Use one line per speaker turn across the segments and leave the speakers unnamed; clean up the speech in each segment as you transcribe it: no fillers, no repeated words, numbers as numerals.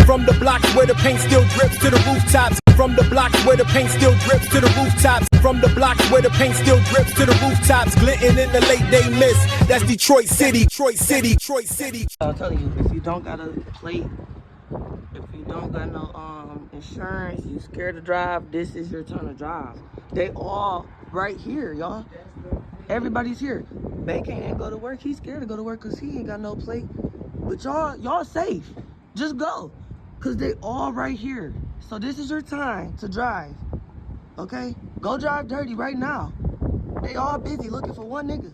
From the blocks where the paint still drips to the rooftops. From the blocks where the paint still drips to the rooftops. From the blocks where the paint still drips to the rooftops. Glinting in the late day mist. That's Detroit City, Detroit City, Detroit City.
I'll tell you, if you don't got a plate, if you don't got no insurance, you scared to drive, this is your time to drive. They all right here, y'all. Everybody's here. Bank ain't go to work. He's scared to go to work because he ain't got no plate. But y'all safe. Just go. Because they all right here. So this is your time to drive. Okay? Go drive dirty right now. They all busy looking for one nigga.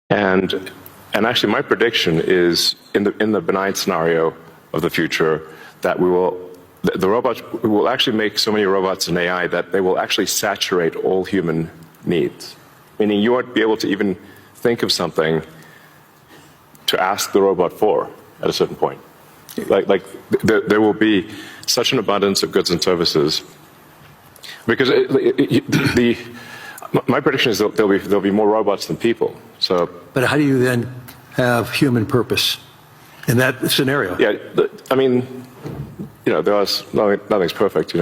And actually, my prediction is in the benign scenario of the future that the robots will actually make so many robots and AI that they will actually saturate all human needs. Meaning you won't be able to even think of something to ask the robot for at a certain point. There will be such an abundance of goods and services because my prediction is that there'll be more robots than people. So,
but how do you then have human purpose in that scenario?
Yeah, I mean, nothing's perfect,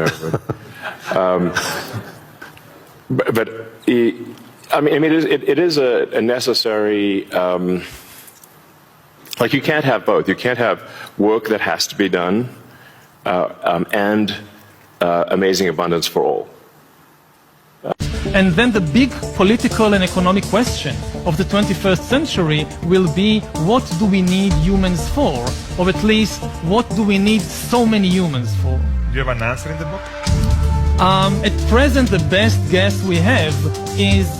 but it is a necessary. You can't have both. You can't have work that has to be done and amazing abundance for all.
And then the big political and economic question of the 21st century will be, what do we need humans for? Or at least, what do we need so many humans for?
Do you have an answer in the book?
At present, the best guess we have is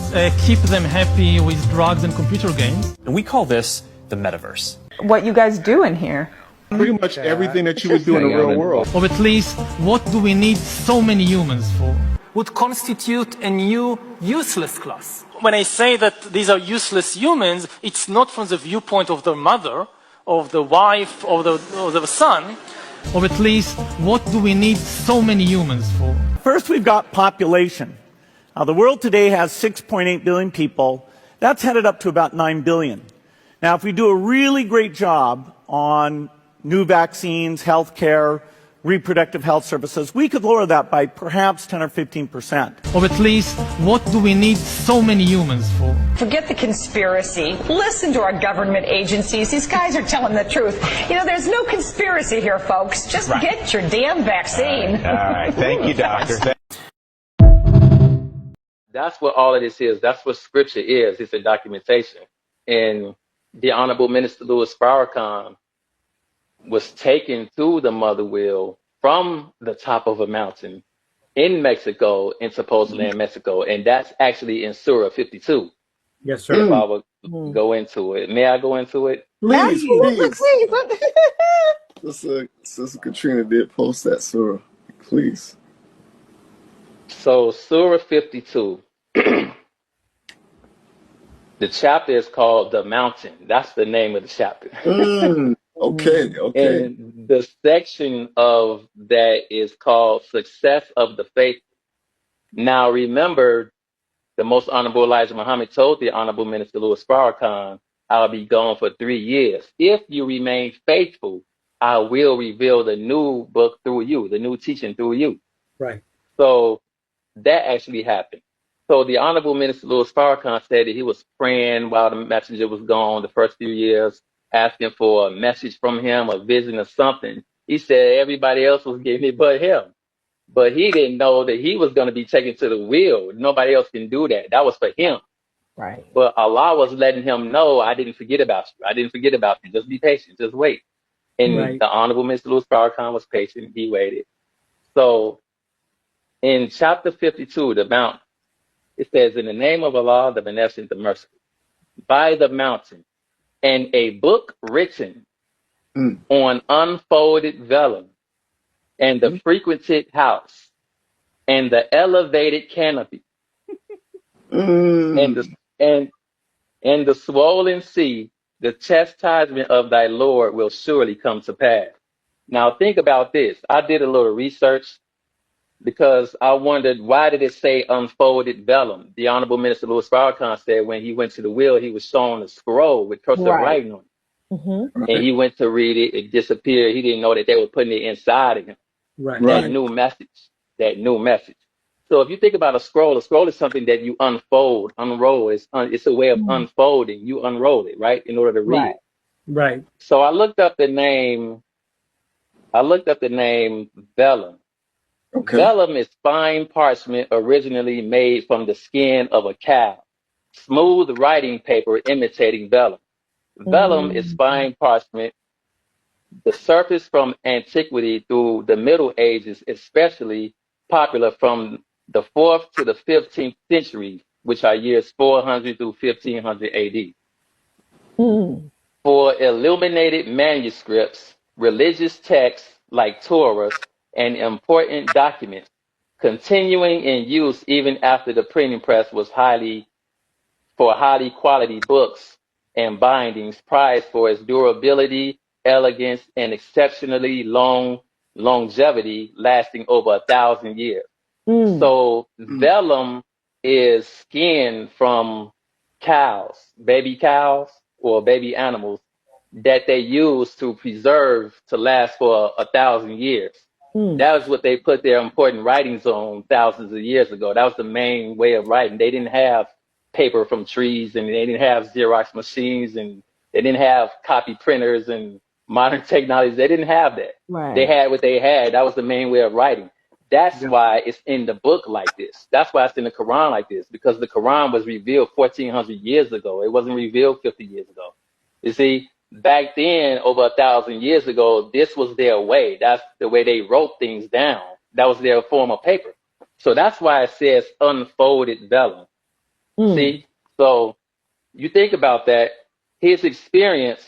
keep them happy with drugs and computer games.
And we call this the metaverse.
What you guys do in here?
Pretty much everything that you would do in the real world.
Or at least, what do we need so many humans for? Would constitute a new useless class. When I say that these are useless humans, it's not from the viewpoint of the mother, of the wife, or the son. Or at least, what do we need so many humans for?
First, we've got population. Now, the world today has 6.8 billion people. That's headed up to about 9 billion. Now, if we do a really great job on new vaccines, healthcare, reproductive health services, we could lower that by perhaps 10 or 15%.
Or at least, what do we need so many humans for?
Forget the conspiracy. Listen to our government agencies. These guys are telling the truth. There's no conspiracy here, folks. Just get your damn vaccine.
All right. Thank you, doctor.
That's what all of this is. That's what scripture is. It's a documentation. And the Honorable Minister Louis Farrakhan was taken to the mother wheel from the top of a mountain in Mexico, in supposedly in Mexico. And that's actually in Surah 52.
Yes, sir.
If I would go into it. May I go into it?
Please. Sister Katrina did post that surah. Please.
So Surah 52, the chapter is called The Mountain. That's the name of the chapter.
Okay.
And the section of that is called Success of the Faith. Now, remember, the Most Honorable Elijah Muhammad told the Honorable Minister Louis Farrakhan, I'll be gone for 3 years. If you remain faithful, I will reveal the new book through you, the new teaching through you.
Right.
So that actually happened. So the Honorable Minister Louis Farrakhan said that he was praying while the messenger was gone the first few years, asking for a message from him, a vision or something. He said everybody else was getting it but him. But he didn't know that he was going to be taken to the wheel. Nobody else can do that. That was for him.
Right.
But Allah was letting him know, I didn't forget about you. I didn't forget about you. Just be patient. Just wait. And the Honorable Mr. Louis Farrakhan was patient. He waited. So in chapter 52, the mountain, it says, in the name of Allah, the Beneficent, the Merciful, by the mountain, and a book written on unfolded vellum, and the frequented house, and the elevated canopy, and the swollen sea, the chastisement of thy Lord will surely come to pass. Now think about this. I did a little research because I wondered, why did it say unfolded vellum? The Honorable Minister Louis Farrakhan said when he went to the wheel, he was shown a scroll with cursive writing on it.
Mm-hmm.
And he went to read it. It disappeared. He didn't know that they were putting it inside of him.
Right.
That new message. That new message. So if you think about a scroll is something that you unroll. It's a way of unfolding. You unroll it, right, in order to read it.
Right.
So I looked up the name vellum.
Okay.
Vellum is fine parchment originally made from the skin of a cow. Smooth writing paper imitating vellum. Vellum is fine parchment. The surface from antiquity through the Middle Ages, especially popular from the 4th to the 15th century, which are years 400 through 1500 AD. For illuminated manuscripts, religious texts like Torahs, and important documents, continuing in use even after the printing press was highly quality books and bindings prized for its durability, elegance, and exceptionally long longevity lasting over 1,000 years. So vellum is skin from cows, baby cows or baby animals that they use to preserve to last for 1,000 years. That was what they put their important writings on thousands of years ago. That was the main way of writing. They didn't have paper from trees, and they didn't have Xerox machines, and they didn't have copy printers and modern technologies. They didn't have that.
Right.
They had what they had. That was the main way of writing. That's why it's in the book like this. That's why it's in the Quran like this, because the Quran was revealed 1,400 years ago. It wasn't revealed 50 years ago. You see, back then, over 1,000 years ago, this was their way. That's the way they wrote things down. That was their form of paper. So that's why it says unfolded vellum. See? So you think about that. His experience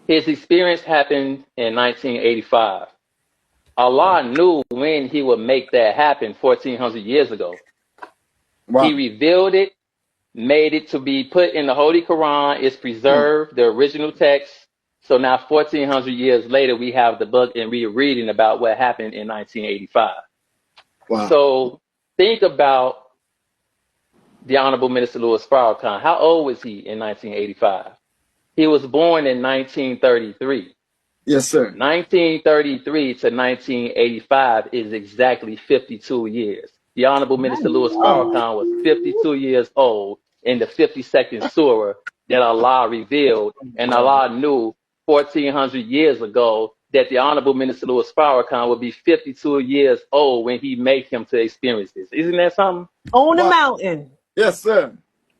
happened in 1985. Allah knew when he would make that happen 1,400 years ago.
Wow.
He revealed it, made it to be put in the Holy Quran. It's preserved, the original text. So now 1,400 years later, we have the book and we're reading about what happened in 1985.
Wow.
So think about the Honorable Minister Louis Farrakhan. How old was he in 1985? He was born in 1933.
Yes, sir.
1933 to 1985 is exactly 52 years. The Honorable Minister Louis Farrakhan was 52 years old in the 52nd surah that Allah revealed, and Allah knew 1,400 years ago that the Honorable Minister Louis Farrakhan would be 52 years old when he made him to experience this. Isn't that something?
On the mountain.
Yes, sir.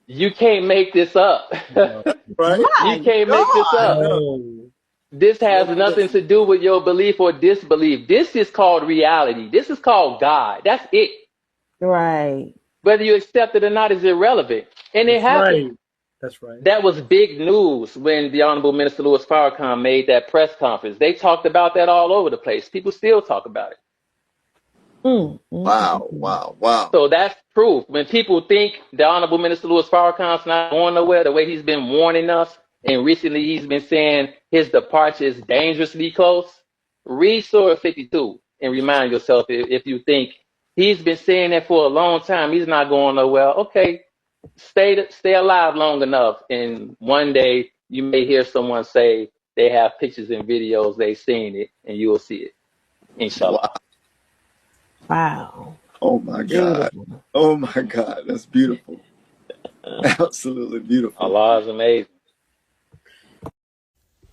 You can't make this up.
Right?
You can't make this up. This has nothing to do with your belief or disbelief. This is called reality. This is called God. That's it.
Right.
Whether you accept it or not is irrelevant. And it happened.
That's right.
That was big news when the Honorable Minister Louis Farrakhan made that press conference. They talked about that all over the place. People still talk about it.
Wow, wow, wow.
So that's proof. When people think the Honorable Minister Louis Farrakhan's not going nowhere, the way he's been warning us, and recently he's been saying his departure is dangerously close, read Surah 52 and remind yourself, if you think he's been saying that for a long time, he's not going nowhere. Okay, stay alive long enough, and one day you may hear someone say they have pictures and videos, they've seen it, and you will see it. Inshallah.
Wow.
Oh my God. Oh my God. That's beautiful. Absolutely beautiful.
Allah is amazing.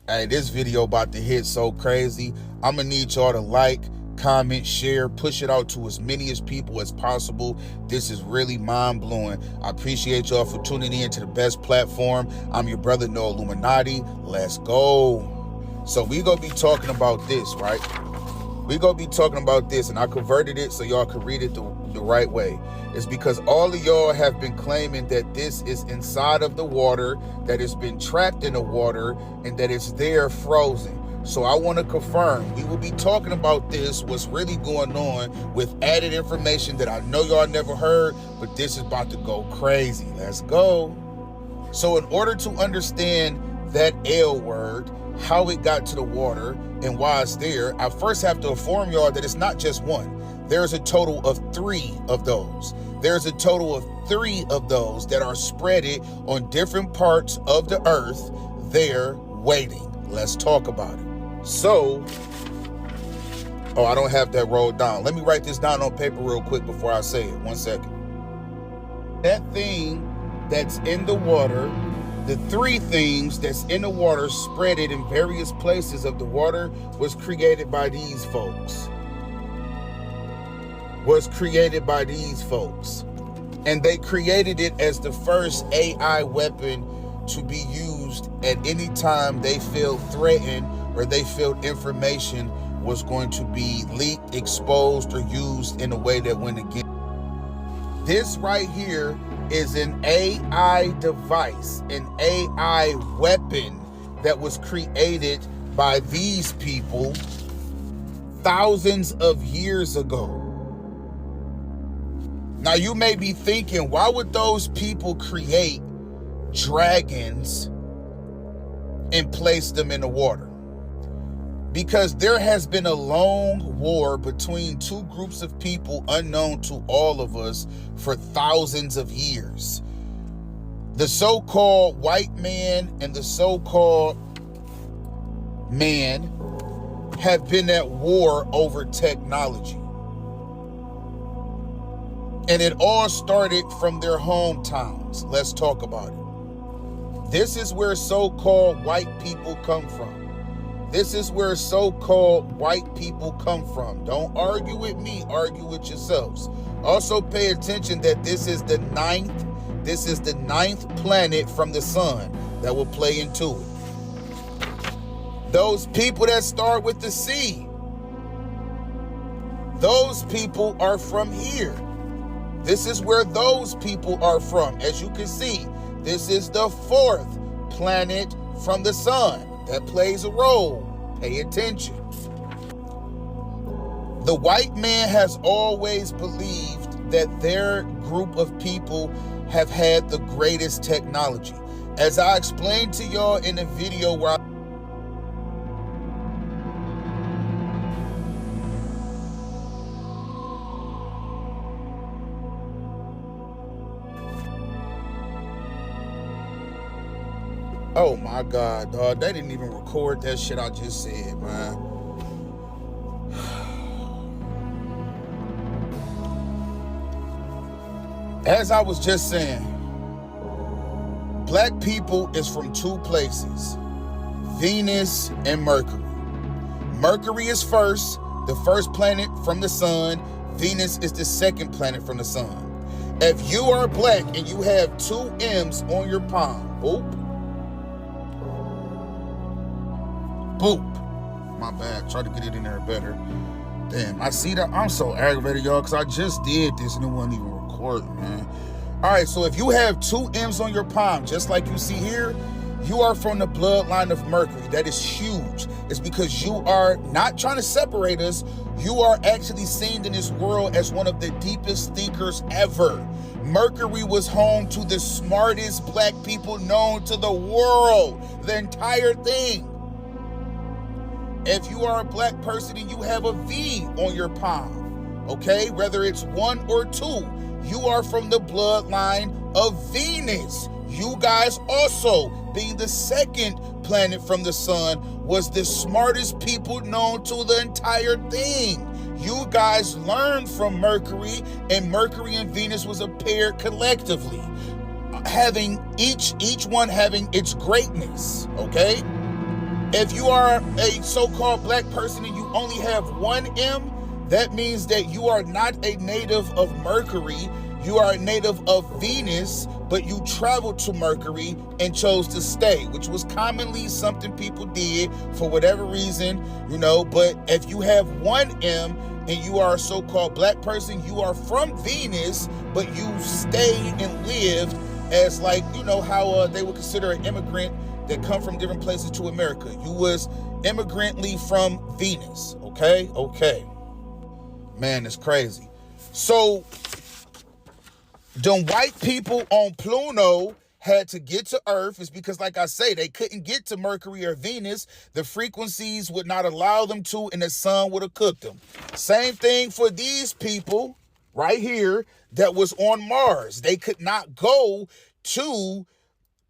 Hey, this video about to hit so crazy. I'm gonna need y'all to like, comment, share, push it out to as many as people as possible. This is really mind-blowing. I appreciate y'all for tuning in to the best platform. I'm your brother No Illuminati. Let's go. So we gonna be talking about this, right? We gonna be talking about this, and I converted it so y'all can read it the right way. It's because all of y'all have been claiming that this is inside of the water, that it's been trapped in the water, and that it's there frozen. So I want to confirm, we will be talking about this, what's really going on, with added information that I know y'all never heard, but this is about to go crazy. Let's go. So in order to understand that L word, how it got to the water, and why it's there, I first have to inform y'all that it's not just one. There's a total of 3 of those. There's a total of 3 of those that are spreaded on different parts of the earth there waiting. Let's talk about it. So, I don't have that rolled down. Let me write this down on paper real quick before I say it. 1 second. That thing that's in the water, the three things that's in the water spread it in various places of the water was created by these folks. And they created it as the first AI weapon to be used at any time they feel threatened or they felt information was going to be leaked, exposed, or used in a way that went against. This right here is an AI device, an AI weapon that was created by these people thousands of years ago. Now you may be thinking, why would those people create dragons and place them in the water? Because there has been a long war between two groups of people unknown to all of us for thousands of years. The so-called white man and the so-called man have been at war over technology. And it all started from their hometowns. Let's talk about it. This is where so-called white people come from. This is where so-called white people come from. Don't argue with me, argue with yourselves. Also pay attention that this is the ninth planet from the sun that will play into it. Those people that start with the C, those people are from here. This is where those people are from. As you can see, this is the fourth planet from the sun that plays a role. Pay attention. The white man has always believed that their group of people have had the greatest technology. As I explained to y'all in a video where oh my God, dog. They didn't even record that shit I just said, man. As I was just saying, black people is from two places, Venus and Mercury. Mercury is first, the first planet from the sun. Venus is the second planet from the sun. If you are black and you have two M's on your palm, boop, boop. My bad, try to get it in there better. Damn, I see that. I'm so aggravated, y'all, because I just did this and it wasn't even recording, man. All right, so if you have two M's on your palm, just like you see here, you are from the bloodline of Mercury. That is huge. It's because you are not trying to separate us. You are actually seen in this world as one of the deepest thinkers ever. Mercury was home to the smartest black people known to the world, the entire thing. If you are a black person and you have a V on your palm, okay, whether it's 1 or 2, you are from the bloodline of Venus. You guys also, being the second planet from the sun, was the smartest people known to the entire thing. You guys learned from Mercury, and Mercury and Venus was a pair collectively, having each one having its greatness, okay? If you are a so-called black person and you only have one M, that means that you are not a native of Mercury. You are a native of Venus, but you traveled to Mercury and chose to stay, which was commonly something people did for whatever reason, you know. But if you have one M and you are a so-called black person, you are from Venus, but you stayed and lived as, like, you know, how they would consider an immigrant that come from different places to America. You was immigrantly from Venus, okay? Okay. Man, it's crazy. So, the white people on Pluto had to get to Earth is because, like I say, they couldn't get to Mercury or Venus. The frequencies would not allow them to, and the sun would have cooked them. Same thing for these people right here that was on Mars. They could not go to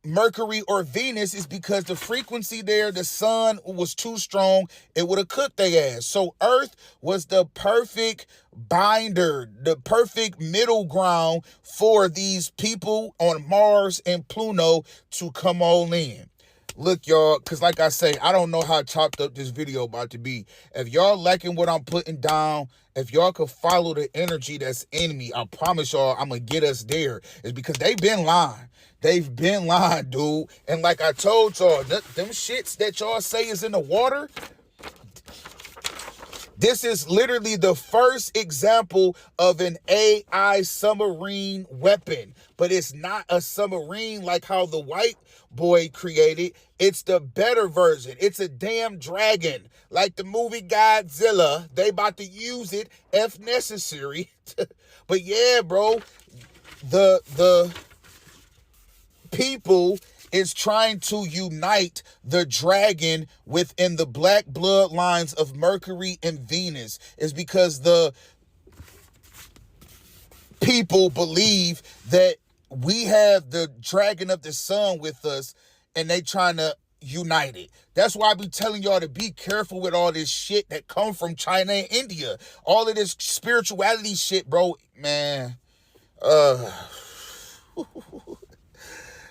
Mercury or Venus is because the frequency there, the sun was too strong. It would have cooked their ass. So Earth was the perfect binder, the perfect middle ground for these people on Mars and Pluto to come all in. Look, y'all, because like I say, I don't know how chopped up this video about to be. If y'all liking what I'm putting down, if y'all could follow the energy that's in me, I promise y'all I'm going to get us there. It's because they've been lying. They've been lying, dude. And like I told y'all, them shits that y'all say is in the water, this is literally the first example of an AI submarine weapon. But it's not a submarine like how the white boy created. It's the better version. It's a damn dragon. Like the movie Godzilla. They about to use it if necessary. But yeah, bro, the people is trying to unite the dragon within the black bloodlines of Mercury and Venus. Is because the people believe that we have the dragon of the sun with us and they trying to unite it. That's why I be telling y'all to be careful with all this shit that come from China and India. All of this spirituality shit, bro, man.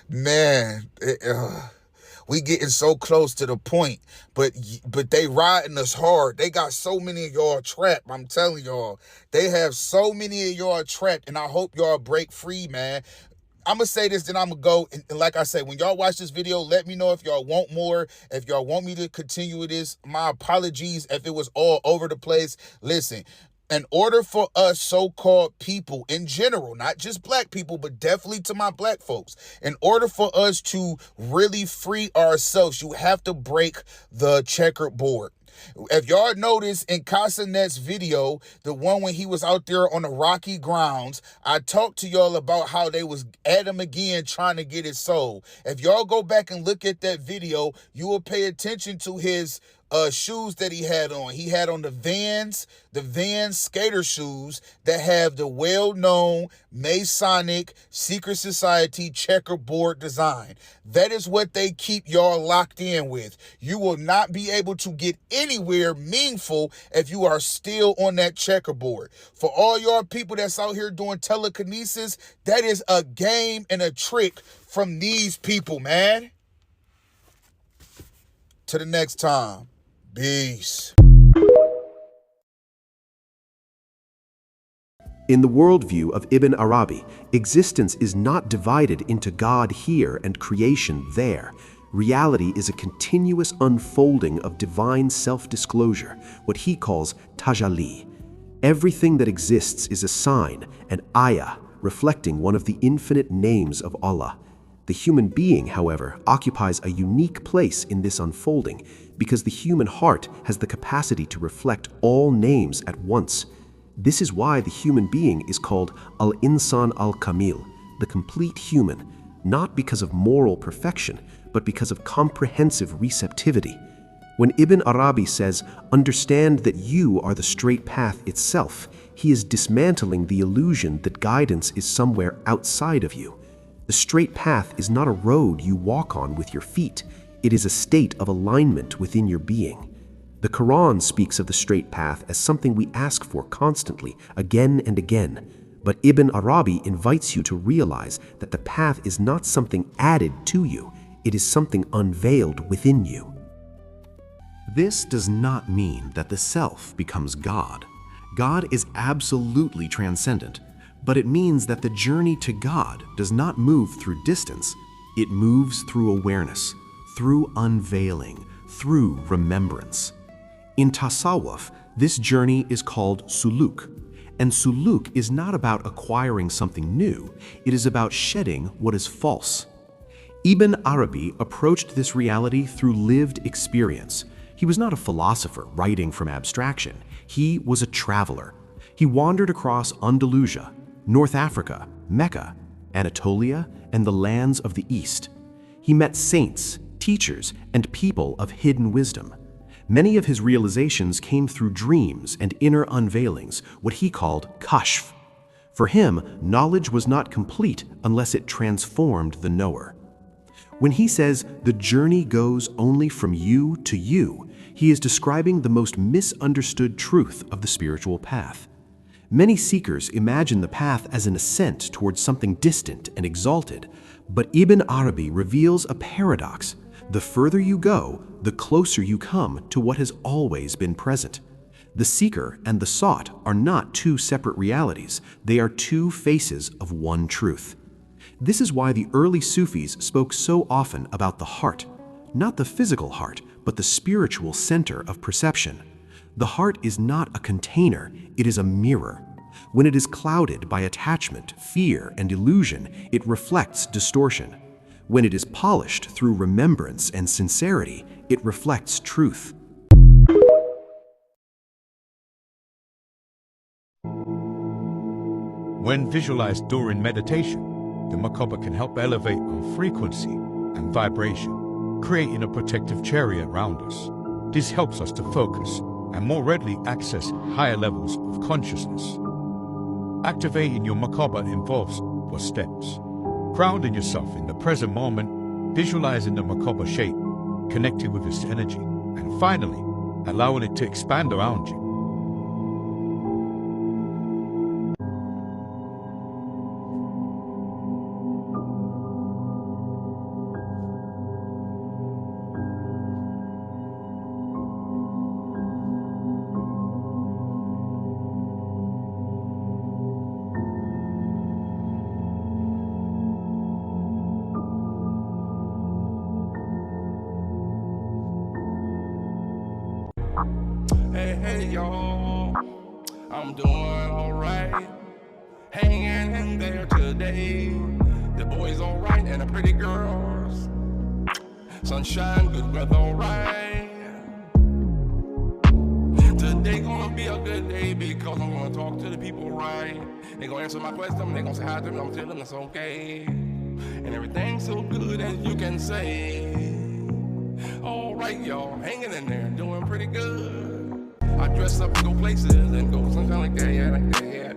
Man, we getting so close to the point, but they riding us hard. They got so many of y'all trapped. I'm telling y'all, they have so many of y'all trapped, and I hope y'all break free, man. I'm going to say this, then I'm going to go. And like I said, when y'all watch this video, let me know if y'all want more. If y'all want me to continue with this, my apologies if it was all over the place. Listen, in order for us so-called people in general, not just black people, but definitely to my black folks, in order for us to really free ourselves, you have to break the checkerboard. If y'all notice in Casanet's video, the one when he was out there on the rocky grounds, I talked to y'all about how they was at him again trying to get his soul. If y'all go back and look at that video, you will pay attention to his shoes that he had on. He had on the Vans skater shoes that have the well-known Masonic secret society checkerboard design. That is what they keep y'all locked in with. You will not be able to get anywhere meaningful if you are still on that checkerboard. For all y'all people that's out here doing telekinesis, that is a game and a trick from these people, man. To the next time. Peace.
In the worldview of Ibn Arabi, existence is not divided into God here and creation there. Reality is a continuous unfolding of divine self-disclosure, what he calls tajalli. Everything that exists is a sign, an ayah, reflecting one of the infinite names of Allah. The human being, however, occupies a unique place in this unfolding because the human heart has the capacity to reflect all names at once. This is why the human being is called al-insan al-kamil, the complete human, not because of moral perfection, but because of comprehensive receptivity. When Ibn Arabi says, "Understand that you are the straight path itself," he is dismantling the illusion that guidance is somewhere outside of you. The straight path is not a road you walk on with your feet. It is a state of alignment within your being. The Quran speaks of the straight path as something we ask for constantly, again and again. But Ibn Arabi invites you to realize that the path is not something added to you. It is something unveiled within you.
This does not mean that the self becomes God. God is absolutely transcendent. But it means that the journey to God does not move through distance. It moves through awareness, through unveiling, through remembrance. In Tasawwuf, this journey is called suluk. And suluk is not about acquiring something new. It is about shedding what is false. Ibn Arabi approached this reality through lived experience. He was not a philosopher writing from abstraction. He was a traveler. He wandered across Andalusia, North Africa, Mecca, Anatolia, and the lands of the East. He met saints, teachers, and people of hidden wisdom. Many of his realizations came through dreams and inner unveilings, what he called kashf. For him, knowledge was not complete unless it transformed the knower.
When he says the journey goes only from you to you, he is describing the most misunderstood truth of the spiritual path. Many seekers imagine the path as an ascent towards something distant and exalted, but Ibn Arabi reveals a paradox. The further you go, the closer you come to what has always been present. The seeker and the sought are not two separate realities, they are two faces of one truth. This is why the early Sufis spoke so often about the heart, not the physical heart, but the spiritual center of perception. The heart is not a container, it is a mirror. When it is clouded by attachment, fear, and illusion, it reflects distortion. When it is polished through remembrance and sincerity, it reflects truth.
When visualized during meditation, the macabre can help elevate our frequency and vibration, creating a protective chariot around us. This helps us to focus and more readily access higher levels of consciousness. Activating your macabre involves 4 steps. Grounding yourself in the present moment, visualizing the macabre shape, connecting with its energy, and finally, allowing it to expand around you.
Hey, y'all, I'm doing alright. Hanging in there today. The boys alright and the pretty girls. Sunshine, good weather, alright. Today gonna be a good day because I'm gonna talk to the people right. They gonna answer my question, they gonna say hi to me, I'm telling them it's okay. And everything's so good as you can say. Alright, y'all, hanging in there, doing pretty good. I dress up and go places and go something like that, yeah, like that, yeah.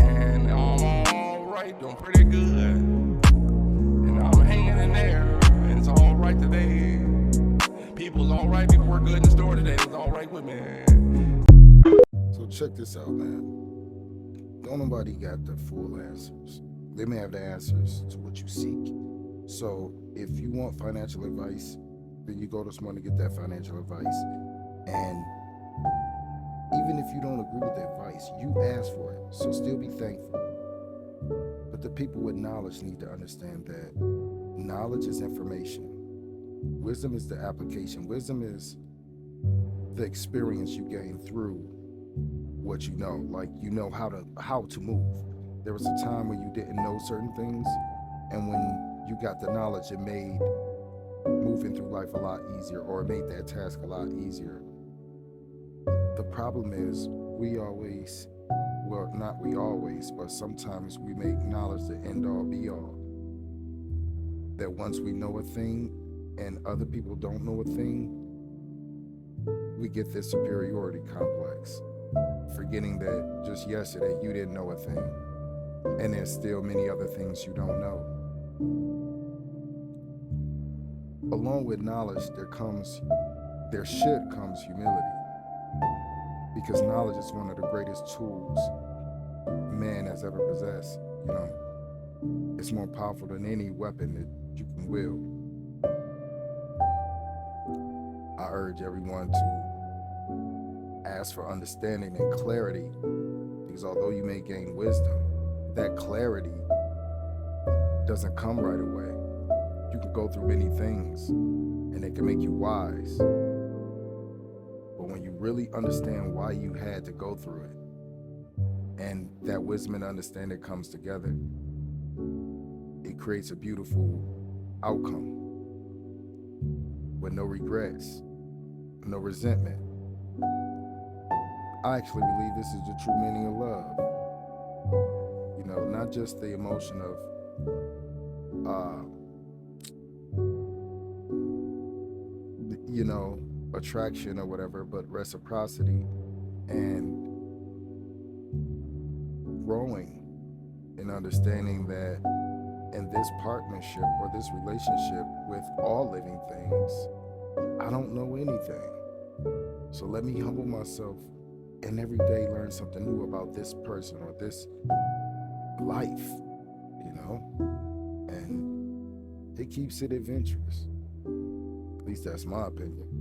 And I'm alright, doing pretty good. And I'm hanging in there, and it's alright today. People's alright, people were good in the store today, it's alright with me.
So check this out, man. Don't nobody got the full answers. They may have the answers to what you seek. So if you want financial advice, then you go to someone to get that financial advice. And even if you don't agree with the advice, you ask for it, so still be thankful. But the people with knowledge need to understand that knowledge is information. Wisdom is the application. Wisdom is the experience you gain through what you know. Like, you know how to move. There was a time when you didn't know certain things, and when you got the knowledge, it made moving through life a lot easier, or it made that task a lot easier. The problem is but sometimes we make knowledge the end all be all. That once we know a thing and other people don't know a thing, we get this superiority complex, forgetting that just yesterday you didn't know a thing, and there's still many other things you don't know. Along with knowledge, there should come humility. Because knowledge is one of the greatest tools man has ever possessed. You know, it's more powerful than any weapon that you can wield. I urge everyone to ask for understanding and clarity, because although you may gain wisdom, that clarity doesn't come right away. You can go through many things, and it can make you wise. But when you really understand why you had to go through it, and that wisdom and understanding comes together, it creates a beautiful outcome with no regrets, no resentment. I actually believe this is the true meaning of love. You know, not just the emotion of attraction or whatever, but reciprocity and growing and understanding that in this partnership or this relationship with all living things, I don't know anything. So let me humble myself and every day learn something new about this person or this life, you know? And it keeps it adventurous. At least that's my opinion.